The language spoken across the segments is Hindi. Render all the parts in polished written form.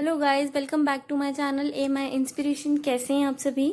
Hello guys, welcome back to my channel a my inspiration. कैसे हैं आप सभी।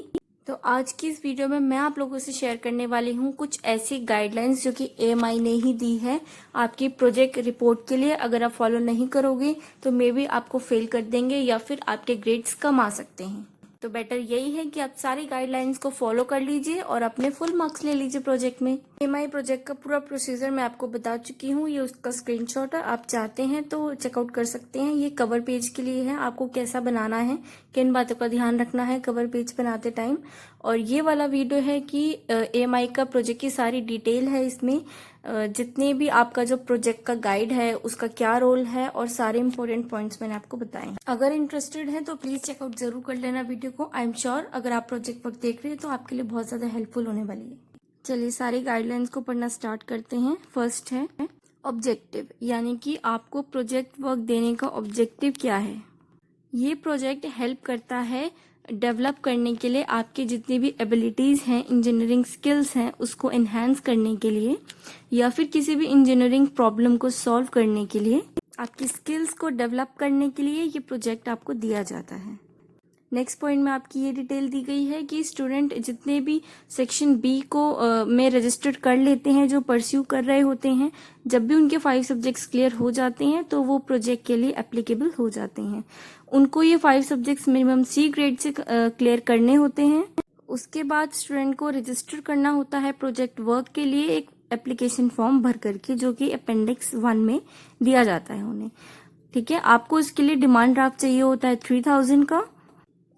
तो आज की इस वीडियो में मैं आप लोगों से शेयर करने वाली हूँ कुछ ऐसी गाइडलाइंस जो कि एएमआई ने ही दी है आपकी प्रोजेक्ट रिपोर्ट के लिए। अगर आप फॉलो नहीं करोगे तो मे बी आपको फेल कर देंगे या फिर आपके ग्रेड्स कम आ सकते हैं। तो बेटर यही है कि आप सारी गाइडलाइंस को फॉलो कर लीजिए और अपने फुल मार्क्स ले लीजिए प्रोजेक्ट में। एएमआई प्रोजेक्ट का पूरा प्रोसीजर मैं आपको बता चुकी हूँ, ये उसका स्क्रीनशॉट है। आप चाहते हैं तो चेकआउट कर सकते हैं। ये कवर पेज के लिए है, आपको कैसा बनाना है, किन बातों का ध्यान रखना है कवर पेज बनाते टाइम। और ये वाला वीडियो है कि एएमआई का प्रोजेक्ट की सारी डिटेल है इसमें। जितने भी आपका जो प्रोजेक्ट का गाइड है उसका क्या रोल है और सारे इंपॉर्टेंट पॉइंट्स मैंने आपको बताए। अगर इंटरेस्टेड है तो प्लीज चेकआउट जरूर कर लेना वीडियो को। आई एम श्योर अगर आप प्रोजेक्ट वर्क देख रहे हैं तो आपके लिए बहुत ज्यादा हेल्पफुल होने वाली है। चलिए सारी गाइडलाइंस को पढ़ना स्टार्ट करते हैं। फर्स्ट है ऑब्जेक्टिव, यानी कि आपको प्रोजेक्ट वर्क देने का ऑब्जेक्टिव क्या है। ये प्रोजेक्ट हेल्प करता है डेवलप करने के लिए, आपके जितनी भी एबिलिटीज़ हैं, इंजीनियरिंग स्किल्स हैं, उसको एनहांस करने के लिए, या फिर किसी भी इंजीनियरिंग प्रॉब्लम को सॉल्व करने के लिए, आपकी स्किल्स को डेवलप करने के लिए ये प्रोजेक्ट आपको दिया जाता है। नेक्स्ट पॉइंट में आपकी ये डिटेल दी गई है कि स्टूडेंट जितने भी सेक्शन बी को में रजिस्टर्ड कर लेते हैं, जो परस्यू कर रहे होते हैं, जब भी उनके 5 सब्जेक्ट्स क्लियर हो जाते हैं तो वो प्रोजेक्ट के लिए एप्लीकेबल हो जाते हैं। उनको ये 5 सब्जेक्ट्स मिनिमम सी ग्रेड से क्लियर करने होते हैं। उसके बाद स्टूडेंट को रजिस्टर करना होता है प्रोजेक्ट वर्क के लिए एक एप्लीकेशन फॉर्म भर करके, जो कि अपेंडिक्स 1 में दिया जाता है उन्हें। ठीक है, आपको इसके लिए डिमांड ड्राफ्ट चाहिए होता है 3000 का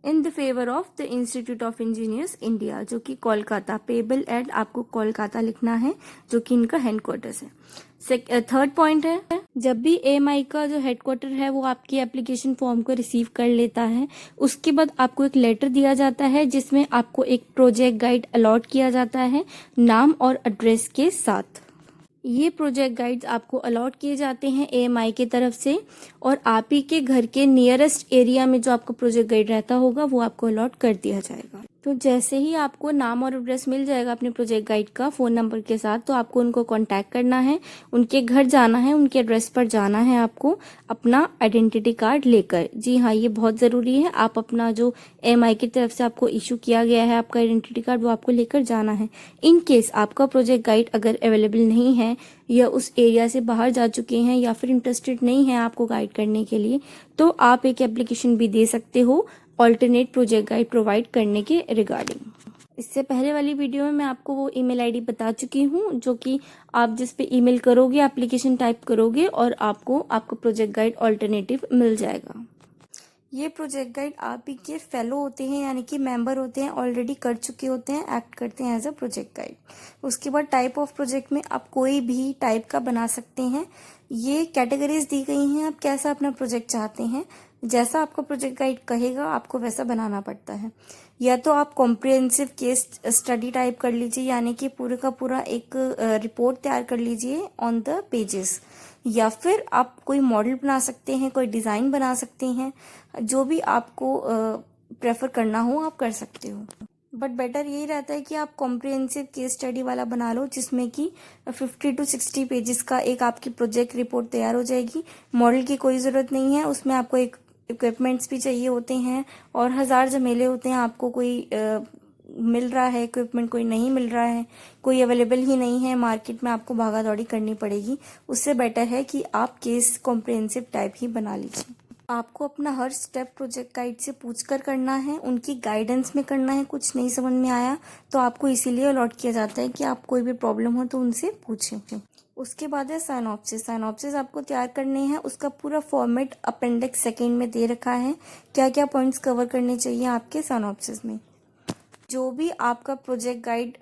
in the favour of the institute of engineers India, जो कि कोलकाता, पेबल एट आपको कोलकाता लिखना है, जो कि इनका हेडक्वार्टर्स है। थर्ड पॉइंट है, जब भी एएमआई का जो हेडक्वार्टर है वो आपकी एप्लीकेशन फॉर्म को रिसीव कर लेता है, उसके बाद आपको एक लेटर दिया जाता है जिसमें आपको एक प्रोजेक्ट गाइड अलॉट किया जाता है नाम और एड्रेस के साथ। ये प्रोजेक्ट गाइड्स आपको अलॉट किए जाते हैं एएमआई की तरफ से, और आप ही के घर के नियरेस्ट एरिया में जो आपका प्रोजेक्ट गाइड रहता होगा वो आपको अलॉट कर दिया जाएगा। तो जैसे ही आपको नाम और एड्रेस मिल जाएगा अपने प्रोजेक्ट गाइड का फ़ोन नंबर के साथ, तो आपको उनको कांटेक्ट करना है, उनके घर जाना है, उनके एड्रेस पर जाना है आपको अपना आइडेंटिटी कार्ड लेकर। जी हाँ, ये बहुत ज़रूरी है। आप अपना जो एएमआई की तरफ से आपको इशू किया गया है आपका आइडेंटिटी कार्ड, वो आपको लेकर जाना है। इन केस आपका प्रोजेक्ट गाइड अगर अवेलेबल नहीं है या उस एरिया से बाहर जा चुके हैं या फिर इंटरेस्टेड नहीं है आपको गाइड करने के लिए, तो आप एक एप्लीकेशन भी दे सकते हो ऑल्टरनेट प्रोजेक्ट गाइड प्रोवाइड करने के रिगार्डिंग। इससे पहले वाली वीडियो में मैं आपको वो ईमेल आईडी बता चुकी हूँ, जो कि आप जिस पे ईमेल करोगे, एप्लीकेशन टाइप करोगे और आपको आपका प्रोजेक्ट गाइड ऑल्टरनेटिव मिल जाएगा। ये प्रोजेक्ट गाइड आप ही के फेलो होते हैं, यानी कि मेंबर होते हैं, ऑलरेडी कर चुके होते हैं, एक्ट करते हैं एज अ प्रोजेक्ट गाइड। उसके बाद टाइप ऑफ प्रोजेक्ट में आप कोई भी टाइप का बना सकते हैं। ये कैटेगरीज दी गई हैं, आप कैसा अपना प्रोजेक्ट चाहते हैं, जैसा आपका प्रोजेक्ट गाइड कहेगा आपको वैसा बनाना पड़ता है। या तो आप कॉम्प्रिहेंसिव केस स्टडी टाइप कर लीजिए, यानी कि पूरे का पूरा एक रिपोर्ट तैयार कर लीजिए ऑन द पेजेस, या फिर आप कोई मॉडल बना सकते हैं, कोई डिज़ाइन बना सकते हैं, जो भी आपको प्रेफर करना हो आप कर सकते हो। बट बेटर यही रहता है कि आप कॉम्प्रिहेंसिव केस स्टडी वाला बना लो, जिसमें कि 50 to 60 पेजेस का एक आपकी प्रोजेक्ट रिपोर्ट तैयार हो जाएगी। मॉडल की कोई ज़रूरत नहीं है, उसमें आपको एक इक्विपमेंट्स भी चाहिए होते हैं और 1000 झमेले होते हैं। आपको कोई मिल रहा है इक्विपमेंट, कोई नहीं मिल रहा है, कोई अवेलेबल ही नहीं है मार्केट में, आपको भागा दौड़ी करनी पड़ेगी। उससे बेटर है कि आप केस कॉम्प्रिहेंसिव टाइप ही बना लीजिए। आपको अपना हर स्टेप प्रोजेक्ट गाइड से पूछकर करना है, उनकी गाइडेंस में करना है। कुछ नहीं समझ में आया तो आपको इसीलिए अलॉट किया जाता है कि आप कोई भी प्रॉब्लम हो तो उनसे पूछें। उसके बाद है साइनॉप्सिस। साइनॉप्सिस आपको तैयार करने हैं, उसका पूरा फॉर्मेट अपेंडिक्स सेकेंड में दे रखा है, क्या क्या पॉइंट्स कवर करने चाहिए आपके साइनॉप्सिस में। जो भी आपका प्रोजेक्ट गाइड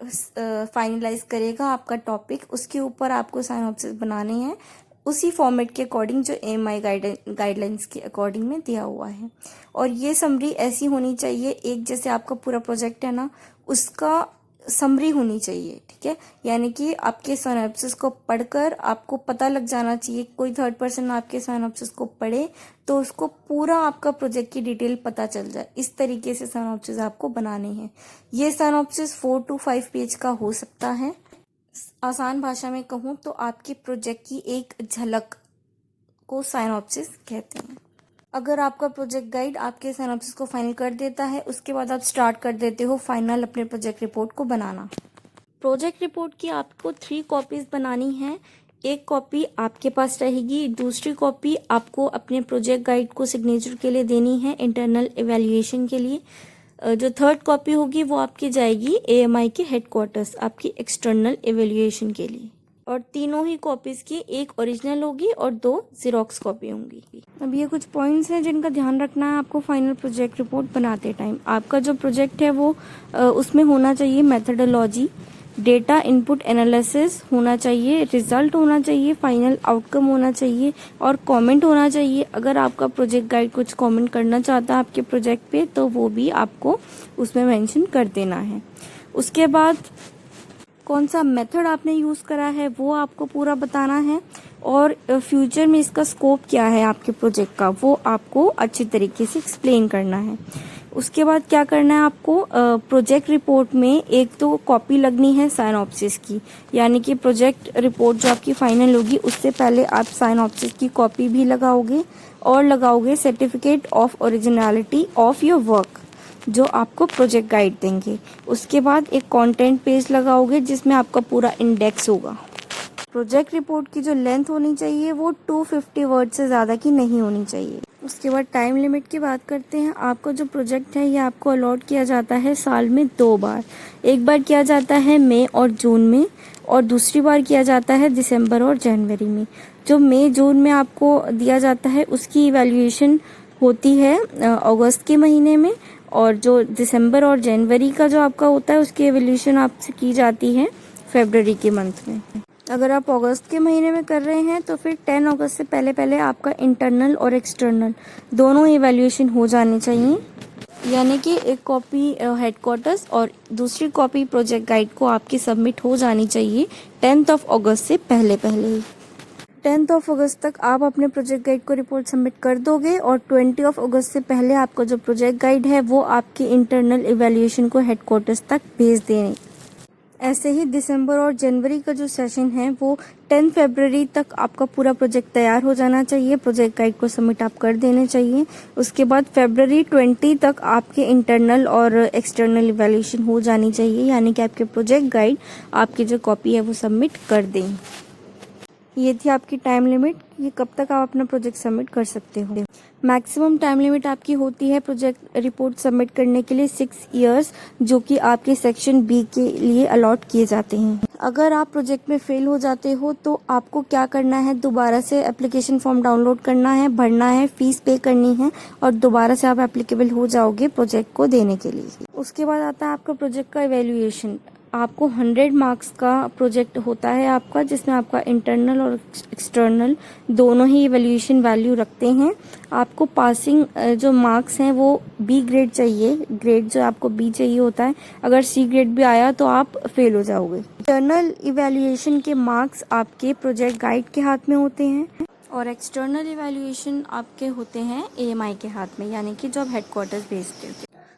फाइनलाइज करेगा आपका टॉपिक, उसके ऊपर आपको साइनॉप्सिस बनाने हैं उसी फॉर्मेट के अकॉर्डिंग जो एएमआई गाइडलाइंस के अकॉर्डिंग में दिया हुआ है। और ये समरी ऐसी होनी चाहिए, एक जैसे आपका पूरा प्रोजेक्ट है ना, उसका समरी होनी चाहिए। ठीक है, यानी कि आपके सिनॉप्सिस को पढ़कर आपको पता लग जाना चाहिए, कोई थर्ड पर्सन आपके सिनॉप्सिस को पढ़े तो उसको पूरा आपका प्रोजेक्ट की डिटेल पता चल जाए। इस तरीके से सिनॉप्सिस आपको बनाने हैं। ये सिनॉप्सिस 4 to 5 पेज का हो सकता है। आसान भाषा में कहूँ तो आपके प्रोजेक्ट की एक झलक को सिनॉप्सिस कहते हैं। अगर आपका प्रोजेक्ट गाइड आपके सिनॉप्सिस को फाइनल कर देता है, उसके बाद आप स्टार्ट कर देते हो फाइनल अपने प्रोजेक्ट रिपोर्ट को बनाना। प्रोजेक्ट रिपोर्ट की आपको 3 कॉपीज बनानी है। एक कॉपी आपके पास रहेगी, दूसरी कॉपी आपको अपने प्रोजेक्ट गाइड को सिग्नेचर के लिए देनी है, इंटरनल इवैल्यूएशन के लिए। जो थर्ड कॉपी होगी वो आपकी जाएगी एएमआई के हेडक्वार्टर्स आपकी एक्सटर्नल इवैल्यूएशन के लिए। और तीनों ही कॉपीज की एक ओरिजिनल होगी और 2 जीरोक्स कॉपी होंगी। अब ये कुछ पॉइंट्स हैं जिनका ध्यान रखना है आपको फाइनल प्रोजेक्ट रिपोर्ट बनाते टाइम। आपका जो प्रोजेक्ट है वो उसमें होना चाहिए मेथडोलॉजी, डेटा इनपुट एनालिसिस होना चाहिए, रिजल्ट होना चाहिए, फाइनल आउटकम होना चाहिए और कमेंट होना चाहिए। अगर आपका प्रोजेक्ट गाइड कुछ कमेंट करना चाहता है आपके प्रोजेक्ट पे तो वो भी आपको उसमें मेंशन कर देना है। उसके बाद कौन सा मेथड आपने यूज़ करा है वो आपको पूरा बताना है और फ्यूचर में इसका स्कोप क्या है आपके प्रोजेक्ट का वो आपको अच्छी तरीके से एक्सप्लेन करना है। उसके बाद क्या करना है आपको, प्रोजेक्ट रिपोर्ट में एक तो कॉपी लगनी है साइनॉप्सिस की, यानी कि प्रोजेक्ट रिपोर्ट जो आपकी फाइनल होगी उससे पहले आप साइनॉप्सिस की कॉपी भी लगाओगे और लगाओगे certificate of originality of your work जो आपको प्रोजेक्ट गाइड देंगे। उसके बाद एक कंटेंट पेज लगाओगे जिसमें आपका पूरा इंडेक्स होगा। प्रोजेक्ट रिपोर्ट की जो लेंथ होनी चाहिए वो 250 वर्ड से ज़्यादा की नहीं होनी चाहिए। उसके बाद टाइम लिमिट की बात करते हैं। आपका जो प्रोजेक्ट है ये आपको अलॉट किया जाता है साल में 2 बार। एक बार किया जाता है मई और जून में और दूसरी बार किया जाता है दिसंबर और जनवरी में। जो मई जून में आपको दिया जाता है उसकी इवैल्यूएशन होती है अगस्त के महीने में और जो दिसंबर और जनवरी का जो आपका होता है उसकी इवैल्यूएशन आपसे की जाती है फरवरी के मंथ में। अगर आप अगस्त के महीने में कर रहे हैं तो फिर 10 अगस्त से पहले पहले आपका इंटरनल और एक्सटर्नल दोनों इवैल्यूएशन हो जानी चाहिए, यानी कि एक कॉपी हेडक्वार्टर्स और दूसरी कॉपी प्रोजेक्ट गाइड को आपकी सबमिट हो जानी चाहिए 10 अगस्त से पहले पहले ही। 10 अगस्त तक आप अपने प्रोजेक्ट गाइड को रिपोर्ट सबमिट कर दोगे और 20 अगस्त से पहले आपका जो प्रोजेक्ट गाइड है वो आपके इंटरनल इवैल्यूएशन को हेडक्वार्टर्स तक भेज दें। ऐसे ही दिसंबर और जनवरी का जो सेशन है वो 10 फरवरी तक आपका पूरा प्रोजेक्ट तैयार हो जाना चाहिए, प्रोजेक्ट गाइड को सबमिट आप कर देने चाहिए। उसके बाद फरवरी 20 तक आपके इंटरनल और एक्सटर्नल इवैल्यूएशन हो जानी चाहिए, यानी कि आपके प्रोजेक्ट गाइड आपकी जो कॉपी है वो सबमिट कर दें। ये थी आपकी टाइम लिमिट, ये कब तक आप अपना प्रोजेक्ट सबमिट कर सकते हो। मैक्सिमम टाइम लिमिट आपकी होती है प्रोजेक्ट रिपोर्ट सबमिट करने के लिए 6 इयर्स, जो कि आपके सेक्शन बी के लिए अलॉट किए जाते हैं। अगर आप प्रोजेक्ट में फेल हो जाते हो तो आपको क्या करना है, दोबारा से एप्लीकेशन फॉर्म डाउनलोड करना है, भरना है, फीस पे करनी है और दोबारा से आप एप्लीकेबल हो जाओगे प्रोजेक्ट को देने के लिए। उसके बाद आता है आपका प्रोजेक्ट का इवैल्यूएशन। आपको 100 मार्क्स का प्रोजेक्ट होता है आपका, जिसमें आपका इंटरनल और एक्सटर्नल दोनों ही इवैल्यूएशन वैल्यू रखते हैं। आपको पासिंग जो मार्क्स हैं वो बी ग्रेड चाहिए, ग्रेड जो आपको बी चाहिए होता है। अगर सी ग्रेड भी आया तो आप फेल हो जाओगे। इंटरनल इवैल्यूएशन के मार्क्स आपके प्रोजेक्ट गाइड के हाथ में होते हैं और एक्सटर्नल इवैल्यूएशन आपके होते हैं एएमआई के हाथ में, यानी कि जो आप हेडक्वार्टर्स भेजते हो।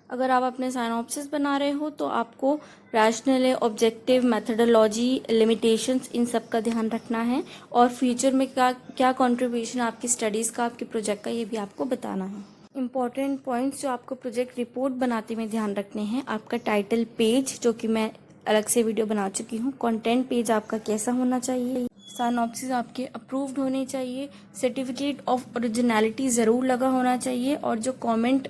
अगर आप अपने साइनॉप्सिस बना रहे हो तो आपको रैशनल, ऑब्जेक्टिव, मेथडोलॉजी, लिमिटेशंस इन सब का ध्यान रखना है और फ्यूचर में क्या कंट्रीब्यूशन आपकी स्टडीज़ का, आपके प्रोजेक्ट का, ये भी आपको बताना है। इंपॉर्टेंट पॉइंट्स जो आपको प्रोजेक्ट रिपोर्ट बनाते में ध्यान रखने हैं, आपका टाइटल पेज जो कि मैं अलग से वीडियो बना चुकी हूँ, कंटेंट पेज आपका कैसा होना चाहिए, साइनॉप्सिस आपके अप्रूव्ड होने चाहिए, सर्टिफिकेट ऑफ ओरिजिनलिटी ज़रूर लगा होना चाहिए और जो कमेंट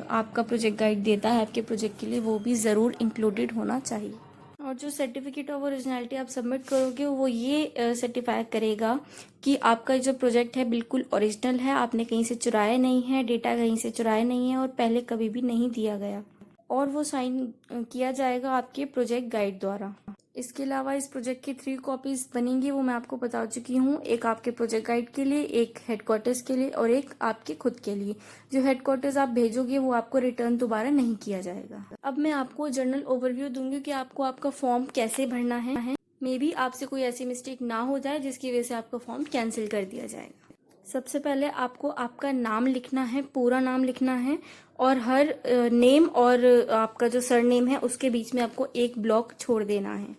आपका प्रोजेक्ट गाइड देता है आपके प्रोजेक्ट के लिए वो भी ज़रूर इंक्लूडेड होना चाहिए। और जो सर्टिफिकेट ऑफ ओरिजिनलिटी आप सबमिट करोगे वो ये सर्टिफाई करेगा कि आपका जो प्रोजेक्ट है बिल्कुल ओरिजिनल है, आपने कहीं से चुराया नहीं है, डेटा कहीं से चुराया नहीं है और पहले कभी भी नहीं दिया गया, और वो साइन किया जाएगा आपके प्रोजेक्ट गाइड द्वारा। इसके अलावा इस प्रोजेक्ट की 3 कॉपीज बनेंगी, वो मैं आपको बता चुकी हूँ। एक आपके प्रोजेक्ट गाइड के लिए, एक हेडक्वार्टर्स के लिए और एक आपके खुद के लिए। जो हेडक्वार्टर्स आप भेजोगे वो आपको रिटर्न दोबारा नहीं किया जाएगा। अब मैं आपको जनरल ओवरव्यू दूंगी कि आपको आपका फॉर्म कैसे भरना है। मे बी आपसे कोई ऐसी मिस्टेक ना हो जाए जिसकी वजह से आपका फॉर्म कैंसिल कर दिया जाएगा। सबसे पहले आपको आपका नाम लिखना है, पूरा नाम लिखना है और हर नेम और आपका जो सरनेम है उसके बीच में आपको एक ब्लॉक छोड़ देना है।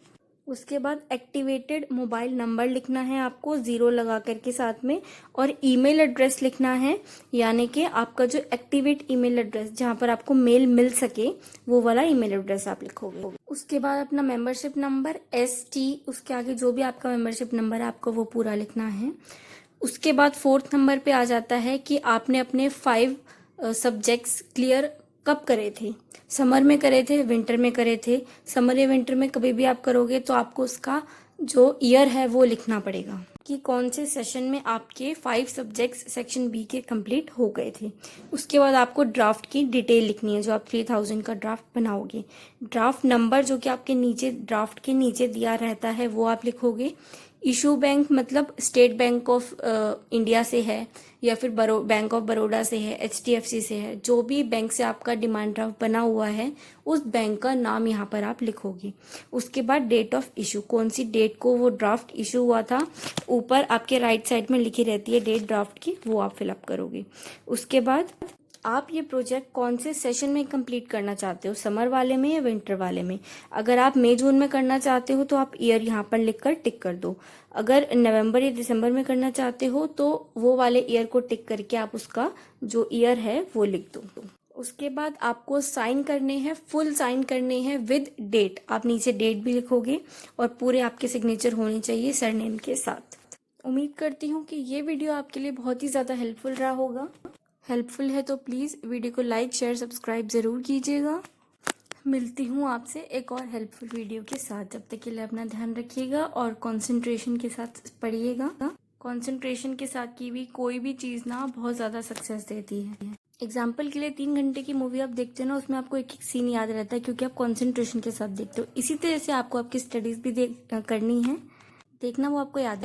उसके बाद एक्टिवेटेड मोबाइल नंबर लिखना है आपको 0 लगा करके साथ में, और ईमेल एड्रेस लिखना है, यानी कि आपका जो एक्टिवेट ईमेल एड्रेस जहाँ पर आपको मेल मिल सके वो वाला ईमेल एड्रेस आप लिखोगे। उसके बाद अपना मेंबरशिप नंबर ST, उसके आगे जो भी आपका मेंबरशिप नंबर है आपको वो पूरा लिखना है। उसके बाद 4th नंबर पे आ जाता है कि आपने अपने 5 सब्जेक्ट्स क्लियर कब करे थे, समर में करे थे, विंटर में करे थे। समर या विंटर में कभी भी आप करोगे तो आपको उसका जो ईयर है वो लिखना पड़ेगा कि कौन से सेशन में आपके 5 सब्जेक्ट्स सेक्शन बी के कंप्लीट हो गए थे। उसके बाद आपको ड्राफ्ट की डिटेल लिखनी है, जो आप 3000 का ड्राफ्ट बनाओगे। ड्राफ्ट नंबर जो कि आपके नीचे ड्राफ्ट के नीचे दिया रहता है वो आप लिखोगे। इशू बैंक मतलब स्टेट बैंक ऑफ इंडिया से है या फिर बैंक ऑफ बड़ौदा से है, HDFC से है, जो भी बैंक से आपका डिमांड ड्राफ्ट बना हुआ है उस बैंक का नाम यहाँ पर आप लिखोगे। उसके बाद डेट ऑफ इशू, कौन सी डेट को वो ड्राफ्ट इशू हुआ था, ऊपर आपके राइट साइड में लिखी रहती है डेट ड्राफ्ट की, वो आप फिलअप करोगे। उसके बाद आप ये प्रोजेक्ट कौन से सेशन में कंप्लीट करना चाहते हो, समर वाले में या विंटर वाले में। अगर आप मई जून में करना चाहते हो तो आप ईयर यहाँ पर लिखकर टिक कर दो। अगर नवंबर या दिसंबर में करना चाहते हो तो वो वाले ईयर को टिक करके आप उसका जो ईयर है वो लिख दो। उसके बाद आपको साइन करने हैं, फुल साइन करने हैं विद डेट। आप नीचे डेट भी लिखोगे और पूरे आपके सिग्नेचर होने चाहिए सरनेम के साथ। उम्मीद करती हूँ कि ये वीडियो आपके लिए बहुत ही ज़्यादा हेल्पफुल रहा होगा। हेल्पफुल है तो प्लीज़ वीडियो को लाइक शेयर सब्सक्राइब ज़रूर कीजिएगा। मिलती हूँ आपसे एक और हेल्पफुल वीडियो के साथ। जब तक के लिए अपना ध्यान रखिएगा और कंसंट्रेशन के साथ पढ़िएगा। कंसंट्रेशन के साथ की हुई कोई भी चीज़ ना बहुत ज़्यादा सक्सेस देती है। एग्जाम्पल के लिए 3 घंटे की मूवी आप देखते हो ना, उसमें आपको एक एक सीन याद रहता है क्योंकि आप कंसंट्रेशन के साथ देखते हो। इसी तरह से आपको आपकी स्टडीज़ भी करनी है, देखना वो आपको याद